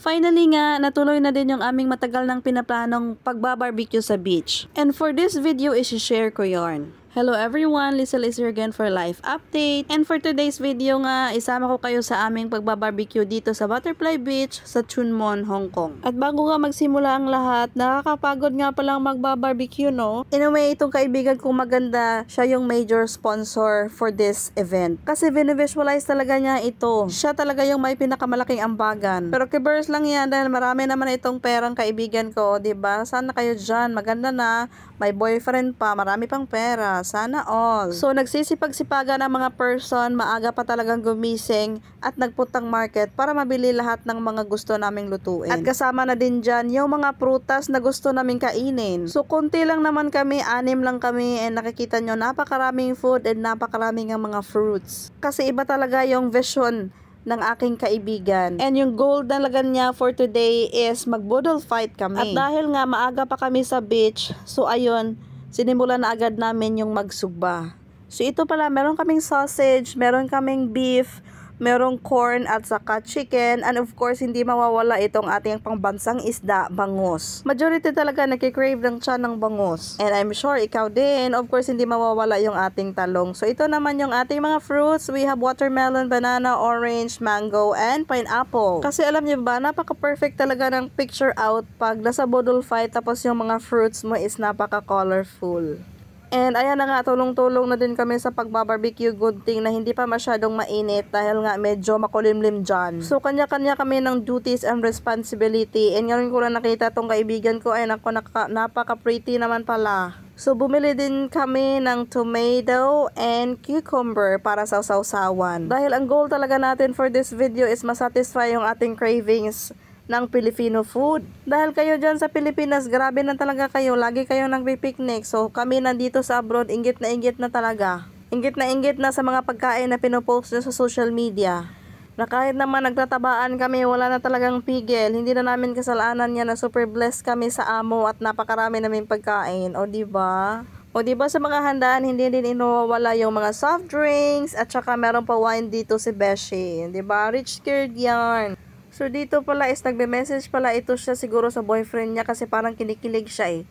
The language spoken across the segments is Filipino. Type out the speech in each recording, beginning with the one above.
Finally nga, natuloy na din yung aming matagal nang pinaplanong pagbabarbecue sa beach. And for this video, isi-share ko yarn. Hello everyone, Lizel is here again for life update. And for today's video nga, isama ko kayo sa aming pagbabarbecue dito sa Butterfly Beach sa Chun Mon, Hong Kong. At bago nga magsimula ang lahat, nakakapagod nga palang magbabarbecue, no? In a way, itong kaibigan kong maganda, siya yung major sponsor for this event. Kasi visualize talaga niya ito. Siya talaga yung may pinakamalaking ambagan. Pero kibers lang yan dahil marami naman itong perang kaibigan ko, diba? Sana kayo dyan, maganda na, may boyfriend pa, marami pang pera. Sana all. So, nagsisipag-sipaga ng mga person, maaga pa talagang gumising at nagpuntang market para mabili lahat ng mga gusto naming lutuin. At kasama na din dyan yung mga prutas na gusto naming kainin. So, konti lang naman kami, 6 lang kami, and nakikita nyo, napakaraming food and napakaraming ang mga fruits. Kasi iba talaga yung vision ng aking kaibigan. And yung goal talaga niya for today is mag-boodle fight kami. At dahil nga maaga pa kami sa beach, so ayun, sinimulan na agad namin yung magsugba. So ito pala, meron kaming sausage, meron kaming beef, merong corn at saka chicken, and of course hindi mawawala itong ating pangbansang isda, bangus. Majority talaga nakikrave ng tiyan ng bangus. And I'm sure ikaw din, of course hindi mawawala yung ating talong. So ito naman yung ating mga fruits. We have watermelon, banana, orange, mango, and pineapple. Kasi alam niyo ba, napaka-perfect talaga ng picture out pag nasa boodle fight tapos yung mga fruits mo is napaka-colorful. And ayan na nga, tulong-tulong na din kami sa pagbabarbecue. Good thing na hindi pa masyadong mainit dahil nga medyo makulimlim dyan. So kanya-kanya kami ng duties and responsibility. And ngayon ko lang nakita tong kaibigan ko, ay napaka-pretty naman pala. So bumili din kami ng tomato and cucumber para sa sausawan. Dahil ang goal talaga natin for this video is masatisfy yung ating cravings ng Filipino food. Dahil kayo dyan sa Pilipinas, grabe na talaga kayo. Lagi kayo nagpipiknik. So kami nandito sa abroad, inggit na talaga. Inggit na sa mga pagkain na pinopost nyo sa social media. Na kahit naman nagtatabaan kami, wala na talagang pigil. Hindi na namin kasalanan yan na super blessed kami sa amo at napakarami namin pagkain. O diba? O diba sa mga handaan, hindi din inuwala yung mga soft drinks at saka meron pa wine dito si Beshi. Diba? Rich kid yarn. So dito pala is nagbe-message pala ito siya siguro sa boyfriend niya kasi parang kinikilig siya eh.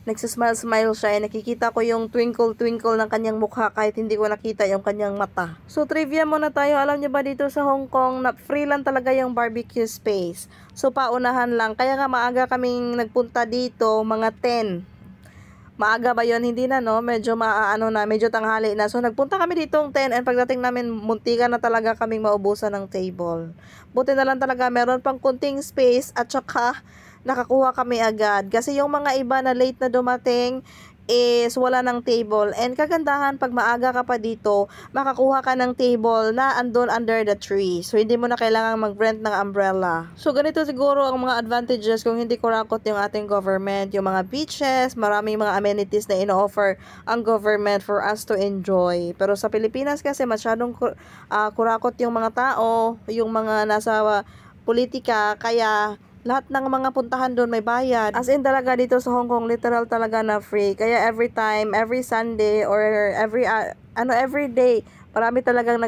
Nagsismile siya eh. Nakikita ko yung twinkle ng kanyang mukha kahit hindi ko nakita yung kanyang mata. So trivia muna tayo. Alam niyo ba dito sa Hong Kong na free lang talaga yung barbecue space. So paunahan lang. Kaya nga maaga kaming nagpunta dito, mga 10. Maaga ba yun? Hindi na, no? Medyo medyo tanghali na. So, nagpunta kami ditong 10 and pagdating namin, muntika na talaga kaming maubusan ng table. Buti na lang talaga, meron pang kunting space at saka nakakuha kami agad. Kasi yung mga iba na late na dumating is wala ng table. And kagandahan, pag maaga ka pa dito, makakuha ka ng table na andun under the tree. So, hindi mo na kailangang mag-rent ng umbrella. So, ganito siguro ang mga advantages kung hindi kurakot yung ating government. Yung mga beaches, maraming mga amenities na ino-offer ang government for us to enjoy. Pero sa Pilipinas kasi masyadong kurakot yung mga tao, yung mga nasa politika, kaya lahat ng mga puntahan doon may bayad. As in talaga dito sa Hong Kong, literal talaga na free. Kaya every time, every Sunday, or every day, marami talagang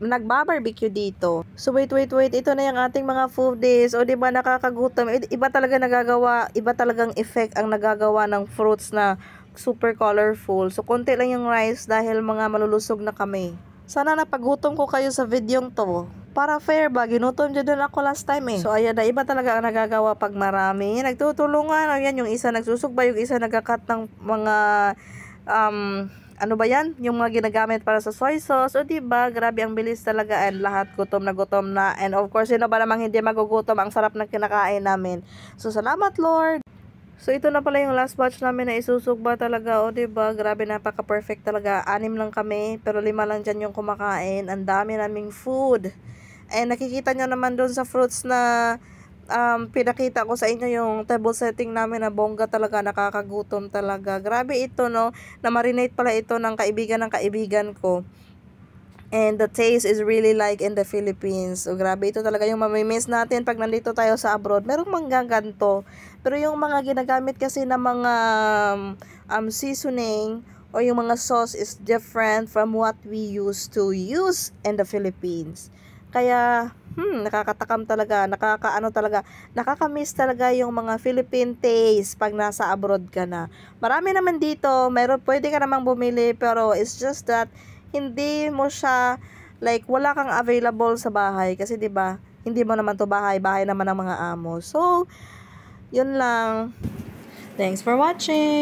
nagbabarbecue dito. So wait. Ito na yung ating mga foodies. O diba nakakagutom. Iba talaga nagagawa, iba talagang effect ang nagagawa ng fruits na super colorful. So konti lang yung rice dahil mga malulusog na kami. Sana napagutom ko kayo sa videong to. Para fair ba, ginutom dyan doon ako last time eh. So ayan na, iba talaga ang nagagawa pag marami. Nagtutulungan, ayan, yung isa nagsusugba, yung isa nagkakat ng mga, ano ba yan? Yung mga ginagamit para sa soy sauce. O diba, grabe ang bilis talaga and lahat gutom na. And of course, sino ba namang hindi magugutom, ang sarap ng kinakain namin. So salamat Lord! So ito na pala yung last batch namin na isusugba talaga. O diba, grabe, napaka-perfect talaga. 6 lang kami, pero 5 lang dyan yung kumakain. Ang dami naming food. And nakikita nyo naman doon sa fruits na pinakita ko sa inyo yung table setting namin na bongga talaga, nakakagutom talaga. Grabe ito, no? Na-marinate pala ito ng kaibigan ko. And the taste is really like in the Philippines. So grabe, ito talaga yung mamimiss natin pag nandito tayo sa abroad. Merong manggaganto. Pero yung mga ginagamit kasi na mga seasoning o yung mga sauce is different from what we used to use in the Philippines. Kaya nakakatakam talaga, nakakaano talaga, nakakamiss talaga yung mga Philippine taste pag nasa abroad ka na. Marami naman dito, pwede ka namang bumili, pero it's just that hindi mo siya, like, wala kang available sa bahay kasi 'di ba? Hindi mo naman to bahay, bahay naman ng mga amo. So, yun lang. Thanks for watching.